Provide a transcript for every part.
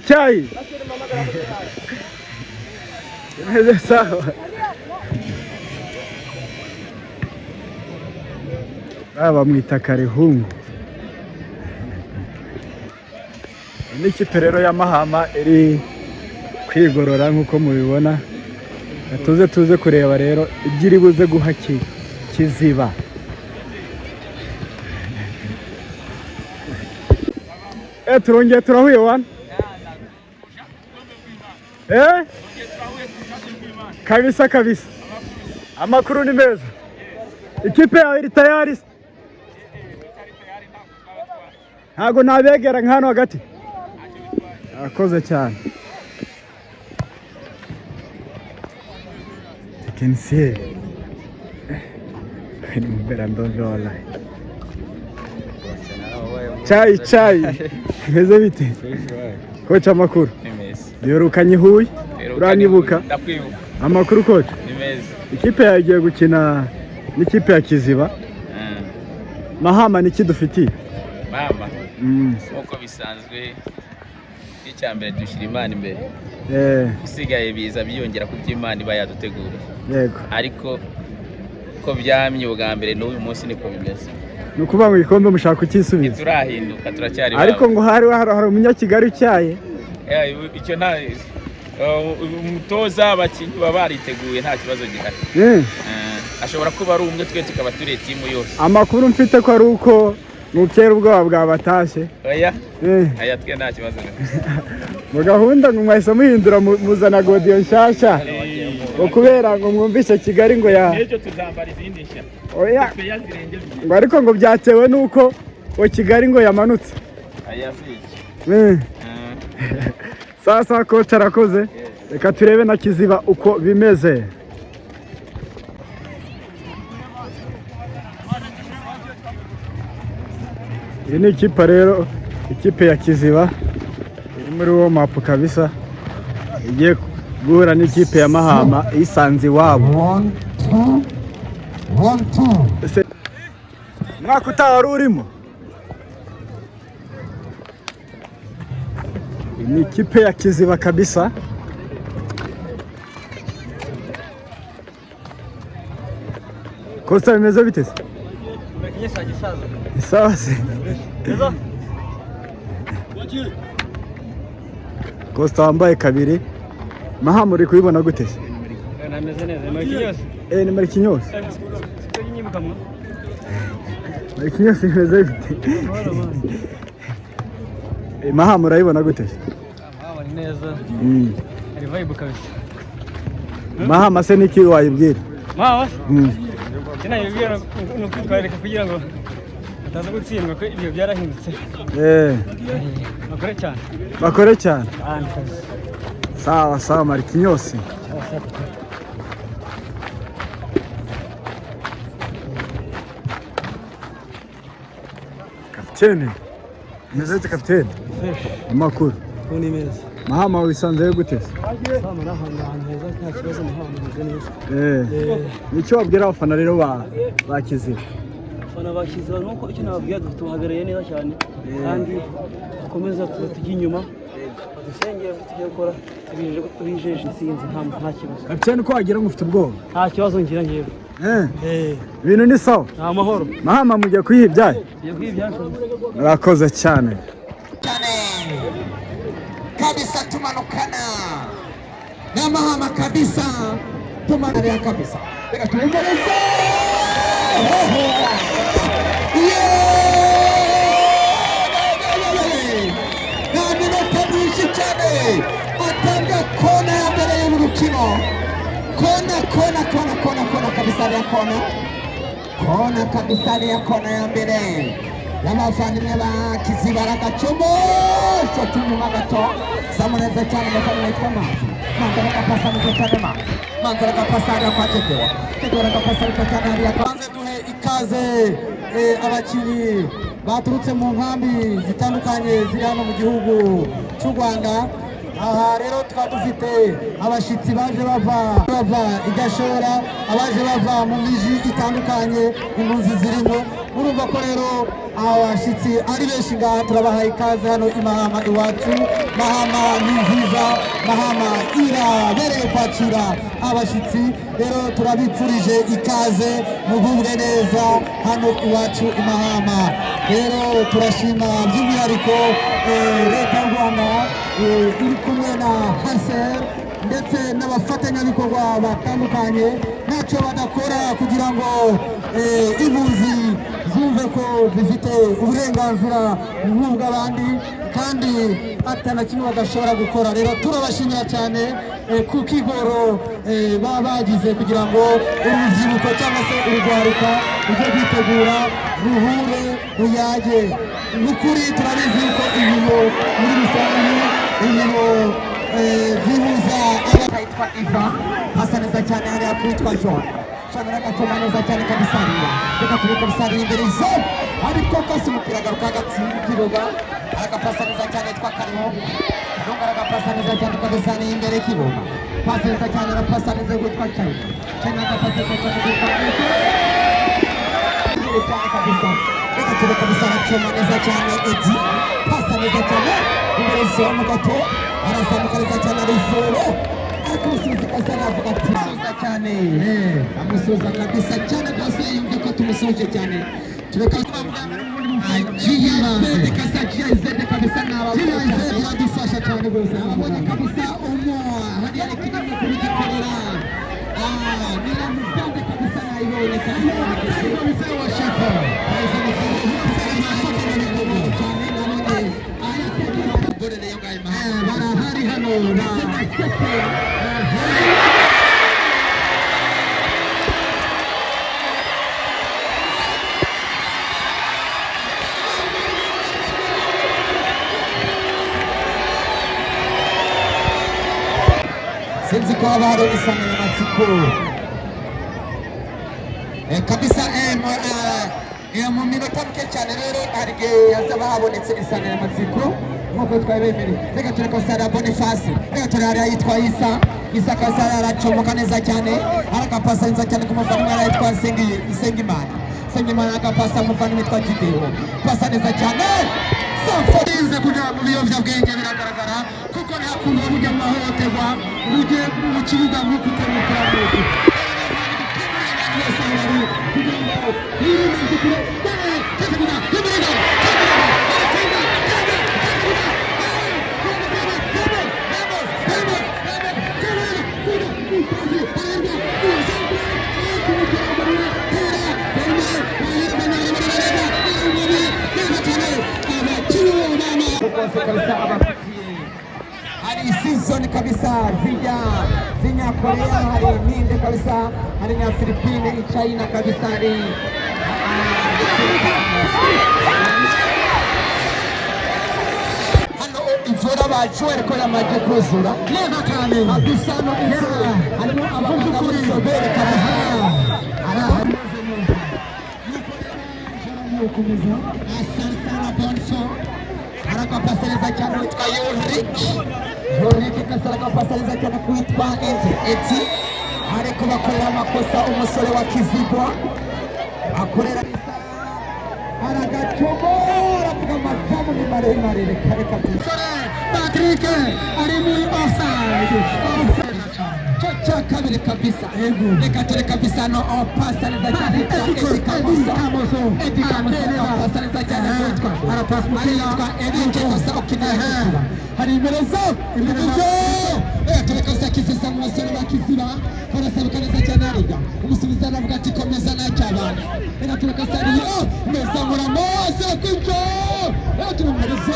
Chai. Imeze sawa. Bamwita Karihungu. Ni ikipe rero ya Mahama iri kwigorora nkuko mubibona. Tuze kureba rero ibyiri buze guha Kiziba. Turongeye turahuye wana. Kabisa. Amakuru ni meza. Ikipe yawe iri tayari? Ntago nabegera nkano hagati. Akoze cyane. Tekinisiye. Ni mbera ndonjo wallahi. Chai. Meze bite? Kocha amakuru. Yorukanye Huye. Uranyibuka? Ndakwibuka. Amakuru kocha. Ni meza. Ikipe yagiye gukina n'ikipe ya Kiziba. Mahama niki dufitiye? Mahama. Uko bisanzwe icyambere dushira Imana imbere. Usigaye biza byongera ku by'Imana bayadutegura. Yego. Ariko ko byamye ubwa mbere n'uyu munsi niko bimeze. Nukuba ngo ikombe mushaka ukisubiza. Turahinduka turacyari. Ariko ngo hari umunyakigali cyaye. Icyo nta umutoza abakinyi baba bariteguye nta kibazo gihari. Ashobora kuba ari umwe twe tukaba turi timu yose. Amakuru mfite ko ari uko mukera ubwoba bwa batashe. Aya twe nta kibazo. Mu gahunda ngo mwahise muhindura muzana godiyo nshyashya. Kubera ngo mwumvise Kigali ngo ya Ejo tuzambara izindi nshya. Ngo ariko ngo byatewe nuko Kigali ngo yamanutse. Sasa coach arakoze. Reka turebe na Kiziba uko bimeze. Iyi ni ikipe rero, ikipe ya Kiziba iri muri uwo mapu kabisa, igiye guhura n'ikipe ya Mahama isanze iwabo. Mwaka utaha wari urimo? Iyi ni ikipe ya Kiziba kabisa. Kosta bimeze bite se? Sawa se. Kosta wambaye kabiri. Mahama uri kubibona gute se? Nameze neza. Marikinyose? Ni Marikinyose. Marikinyose bimeze bite? Mahama urayibona gute se? Mahama ni neza. Ari vibe kabisa. Mahama se niki wayibwira? Mahama? Kina yibwira nuko twareka kugira ngo ataza gutsindwa ko ibyo byarahindutse. Bakore cyane. Sawa Marikinyose. Kapiteni. Mezete kapiteni. Amakuru. Ni meza. Mahama wisanze gute? Mahama ahantu heza nta kibazo Mahama meze neza. Nicyo wabwira abafana rero ba Kiziba? Abafana ba Kiziba nuko icyo nababwira tuhagarariye neza cyane kandi dukomeza tujya inyuma. Dusengera tujya gukora tubijeje insinzi nta kibazo. Kapiteni ko wagira ngo ufite ubwoba? Nta kibazo ngira ngewe. Ibintu ni sawa? Nta mahoro. Mahama mujya kwihibyaye? Murakoze cyane. Kabisa tumanukana na Mahama kabisa tumanukana kabisa. Reka tuendeleze. Na minota myinshi cyane atanga kona ya mbere y'urukino. Kona kabisa ya kona. Kona kabisa ya kona ya mbere. Y'abavandimwe ba Kiziba Ragacomo shoti nyuma gato zamuneze cyane mukanya witwa Manzara kapasa niko cyane Manzara kapasa ari kwa Kedora kapasa ariko cyane ari kwanze duhe ikaze abakinyi baturutse mu nkambi zitandukanye ziri hano mu gihugu cy'u Rwanda. Aha rero tukaba dufite abashitsi baje bava igashora, abaje bava mu miji itandukanye impunzi zirimo urumva ko rero abashitsi ari benshi ngaha turabahaye ikaze hano imahama iwacu. Mahama ni nziza, mahama irabereye kwakira abashitsi, rero turabipfurije ikaze mugubwe neza hano iwacu imahama. Rero turashima by'umwihariko leta y'u Rwanda iri kumwe na HCR ndetse n'abafatanyabikorwa batandukanye, ntacyo badakora kugira ngo impunzi zumve ko zifite uburenganzira nk'ubw'abandi kandi atana kimwe badashobora gukora. Rero turabashimira cyane ku kigoro baba bagize kugira ngo urubyiruko cyangwa se urugwaruka rujye kwitegura ruhure ruyage. N'ukuri turabizi yuko ibintu muri rusange ibintu zihuza abitwa Iva hasa neza cyane hariya kwitwa John shana gatoma neza cyane kabisa. Reka turi kabisa imbere izo ariko kasi umupira garuka gatsindiroga arakapasa neza cyane twa Karimo Runga arakapasa neza cyane kabisa imbere kiboga pasa neza cyane arapasa neza kwitwa Chai Chana akapasa neza cyane kabisa. Reka turi kabisa arachoma neza cyane Edi pasa neza cyane imbere izo mu gato arazamuka neza cyane ariforo akusuzika sana avuga ati musoza cyane amusoza kabisa cyane rwose yumva ko tumusoje cyane. Tureka zede kabisa n'abavuga yadufasha cyane rwose abonye kabisa umo hadi ari kinini kubikorera nila muzande kabisa naibone kabisa kabisa wa shaka barahari hano sinzi ko haba hari insanganyamatsiko kabisa mu minota mike cyane. Rero hari igihe hazaba habonetse insanganyamatsiko nk'uko twabemereye. Reka tureka Sara Boniface, reka turare yitwa Isa Kasara aracomoka neza cyane arakapasa neza cyane ku muvandimwe yitwa Sengimana akapasa umuvandimwe witwa Gideo pasa neza cyane safarize kuja mu biyovyabwenge biragaragara kuko nta kuntu burya mahohoterwa uje mu kibuga nk'uko utemukira n'uko hari season kabisa zinya Korea, hari ninde kabisa, hari nya Philippine, China kabisa, hari hano ivura bajuwe ko yamaje kuzura neza cyane adusano ivura harimo abaganga b'inzobere kabisa arahameze neza nuko kumeza asantana bonso arakapasaliza cyane witwa Yorik kasaragapasaliza cyane kwitwa Eti ariko bakorera amakosa umusore wa Kizibwa akorera aragacomora avuga amazamu ni maremare reka Patrick ari muri offside cha kabiri kabisa reka ture kabisa no pasaliza cyane Eti pasaliza cyane witwa arapasmukira Eti kosa okinera hari imerezo tureka Kizisa umusore wa Kiziba arasabuka neza cyane ariga umusubiza aravuga ati komeza nacyabana reka tureka sariyo meza ngora mose kwinjo tumumerezo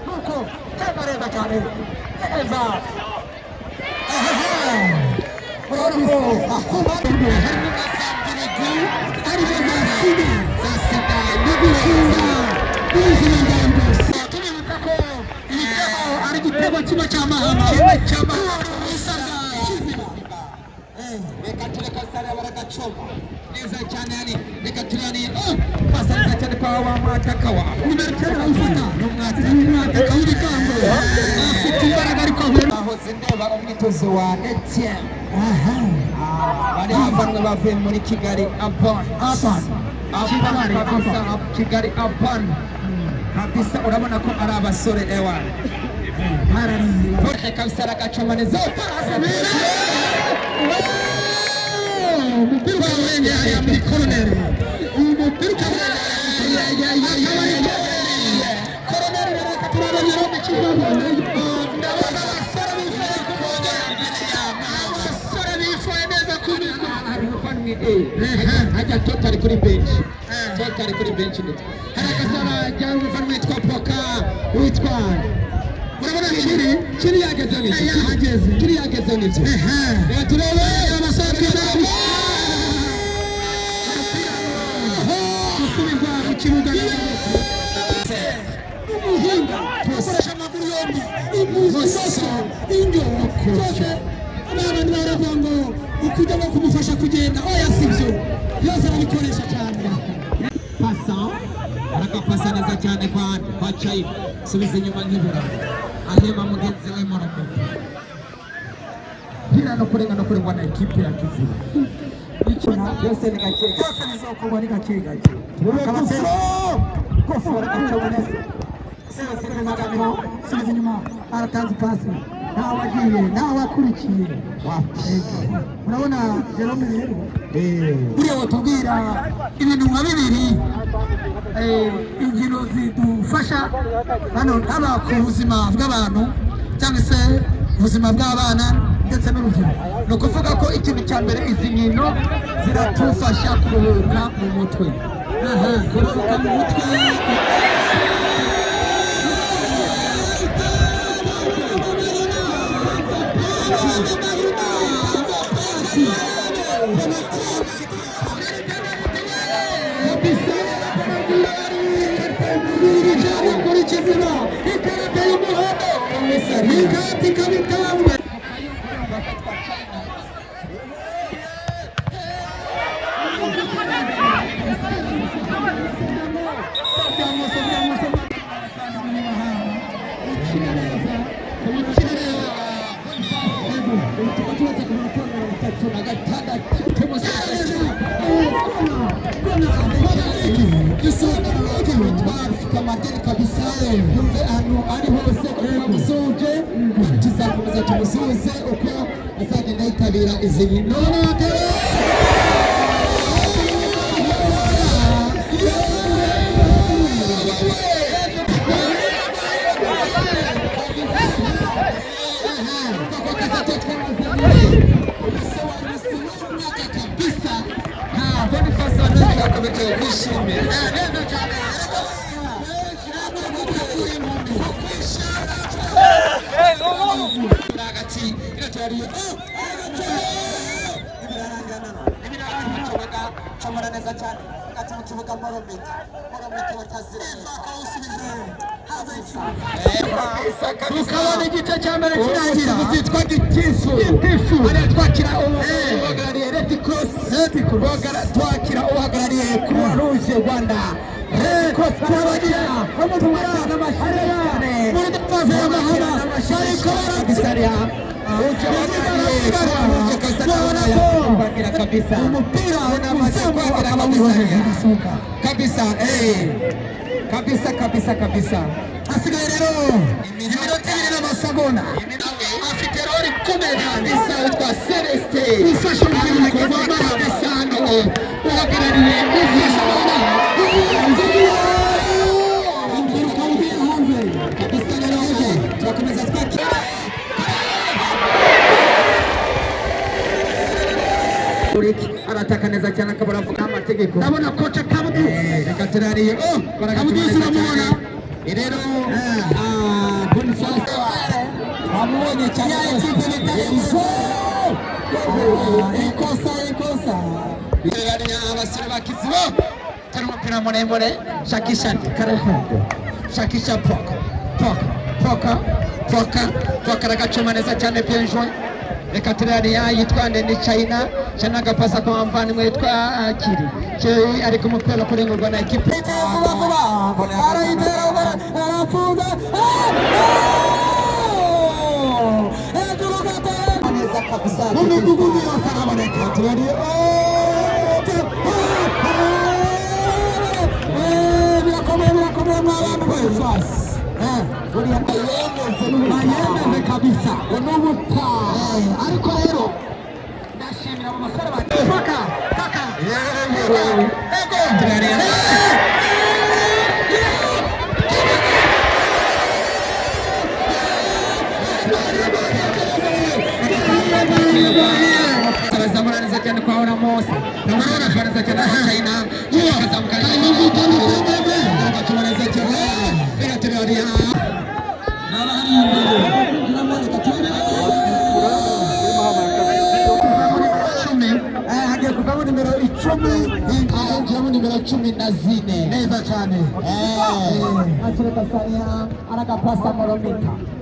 nuko kamareba cyane eza igitego kimwe cy'amahama reka tureka sare baragacoma neza cyane yani reka turani pasa neza cyane kwa wa mwataka wa numero 10 ufata n'umwataka w'ibigambo afite imbaraga ariko aho zindeba umwitozo wa Etienne bari havanwe bavuye muri Kigali Aban Kigali Aban kabisa urabona ko ari abasore ewa harari kabisa aragacoma neza umupira wenye ya muri corner umupira corner reka turabanyira mu kibuga ndabona abasore bifuye kubonga abasore bifuye neza kubika ari gufanwe ajya totally kuri bench ndetse hari akasara cyangwa gufanwe yitwa Poka witwa urabona kiri yageze n'iki kiri yageze n'iki reka turebe amasaka gusubirwa mu kibuga umuhinga tukoresha amaguru yombi ibumoso inyoko abantu baravuga ngo ukujya no kumufasha kugenda oya sibyo byose arabikoresha cyane pasa arakapasa neza cyane kwa China subiza inyuma nkibura ahema mugenzi we Morocco hira no kurengwa na ekipe ya Kiziba ikona byose ni gake byose bizokorwa ni gake kofora kacabonese sese magambo subiza inyuma aratanze pasi nawe agiye nawe akurikiye urabona Jerome rero buriya watubwira ibintu nka bibiri ingino zidufasha hano haba ku buzima bw'abantu cyangwa se ubuzima bw'abana ndetse n'urubyiruko ni ukuvuga ko ikintu cya mbere izi nkino ziratufasha kuruhuka mu mutwe kuruhuka mu mutwe Kamateni kabisa yumve ahantu ari hose umusuje tuzakomeza tumusubize uko azagenda yitabira izi nkino ukabona igice cya mbere kirangira zitwa gitifu twakira uhagarariye Red Cross twakira uhagarariye Croix Rouge Rwanda turabagira umutwara n'amashanyarazi muri depave y'amahoro ariko baragisariya kabisa umupira unamaze kwagera kabisa hasigaye rero iminota 2 n'amasegonda afite roli ikomeye kabisa witwa Celeste ufashe umukino kabisa uhagarariye turakomeza twakira arataka neza cyane akabura avuga amategeko ndabona kocha Kabudu reka turariye Kabudu uramubona rero Boniface amubonye cyane ikipe bitayizo ikosa birariya abasore ba Kiziba tari umupira muremure shakisha karahondo shakisha poka ragacoma neza cyane bien joué reka turariya yitwa Ndende China China agapasa kwa mvandimwe yitwa Kiri ari ku mupira kurengurwa na ekipe arayitera arafunga neza kabisa umuguguni araboneka turariya birakomeye mw'abantu bose mayemeze kabisa unubuta ariko rero ndashimira mu masara paka zamuraniza cyane kwa Ramos namuraniza cyane kwa China zamuraniza cyane biraturariya kuvamo nimero 10 ahenjemo nimero 14 neza cyane atureka sanya aragapasa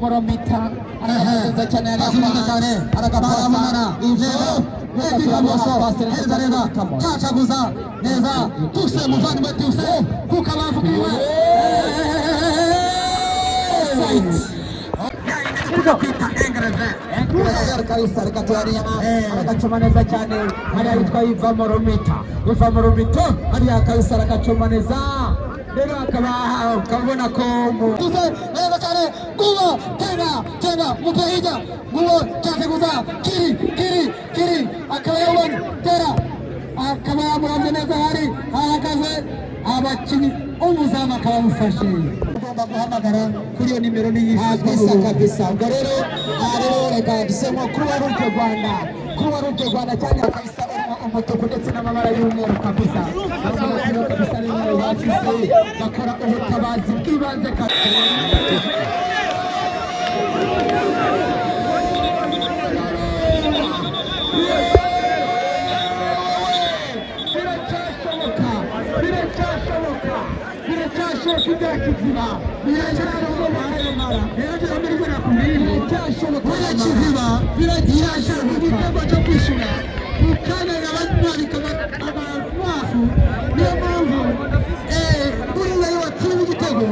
Moromita aragapasa cyane aragapasa neza tachaguza neza tuse muvandimwe tuse kukabavu kiwe kuza kwita Engreve kabisa reka turariya aragacoma neza cyane hariya yitwa Iva Moromita hariya kabisa aragacoma neza rero akaba kabona ko tuze neza cyane nguwo tena mukahija nguwo tachaguza kiri akaba yabona tera akaba yamuramye neza hari ahagaze abakinnyi umuzama akaba amufashe ugomba guhamagara kuri iyo nimero niyishizwe kabisa ubwo rero reka dusemo Croix Rouge Rwanda cyane kabisa umutuku ndetse n'amabara y'umweru kabisa kabisa rero bashyize bakora ubutabazi bw'ibanze kiziba birashobora kuba rero muri kumenya cyashoboka kiziba birashobora igitego cyo kwishura ukana n'abandika abafu niyo mpamvu buriya iyo watsinze igitego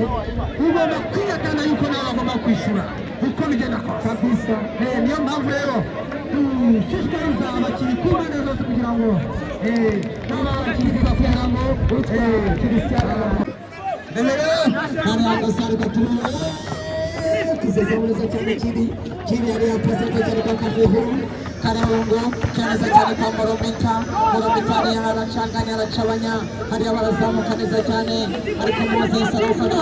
ugomba kwiyakana yuko nawe agomba kwishura uko bigenda kabisa niyo mpamvu rero dushishikariza abakinnyi ku mpande zose kugira ngo n'abakinnyi kugira ngo Cristiano hari agasaro gatuye kizezamuriza cyane kiri ari apeseka cyane kwa Kavuhu Karahungu cyane cyane kwa Moromita ari aracanganya aracabanya hari abarazamuka neza cyane ariko Moses arafata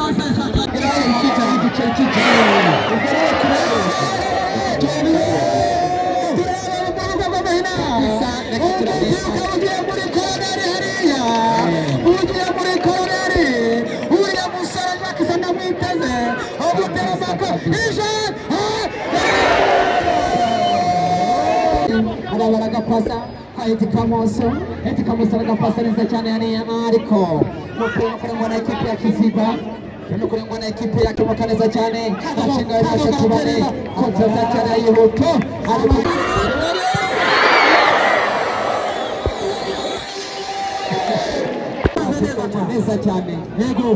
baragapasa Etikamoso aragapasa neza cyane hariya ariko mupira kurengwa na ekipe ya Kiziba kurengwa na ekipe ya Kimoka neza cyane ashinga yose tubane kontra cyane yihuto neza cyane yego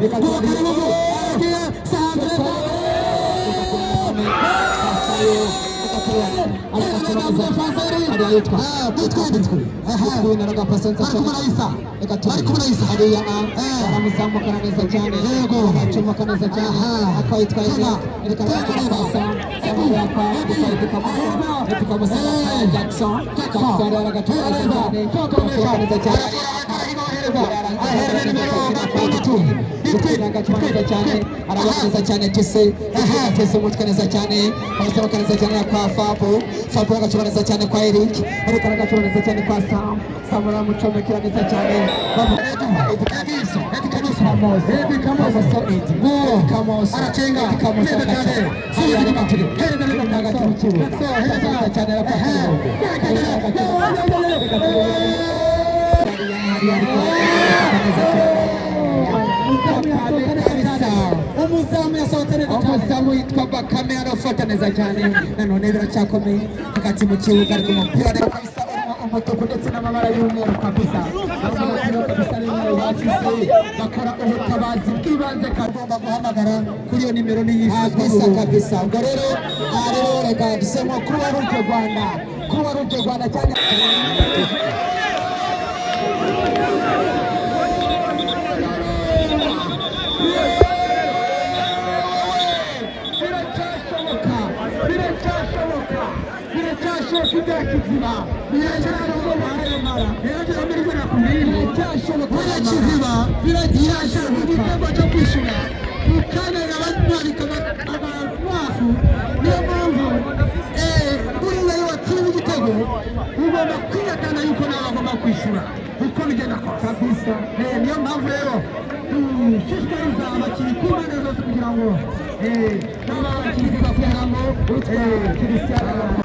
arabaza cyane tuse umutwe neza cyane arasohoka neza cyane kwa Fabu agacuraneza cyane kwa Eric agacuraneza cyane kwa Sam aramucomekera neza cyane umuzamu yasohotse neza cyane, umuzamu witwa Bakame arafata neza cyane, nanone biracyakomeye hagati mu kibuga rw'umupira kabisa umutuku ndetse n'amabara y'umweru kabisa, kabisa n'umweru bakize bakora ubutabazi bw'ibanze kagomba guhamagara kuri iyo nimero n'iyishyuzwa kabisa. Ubwo rero reka dusemo Croix Rouge Rwanda, Croix Rouge Rwanda cyane niyo mpamvu rero dushishikariza abakinnyi ku mpande zose kugira ngo n'abakinnyi bakoreramo Cristiano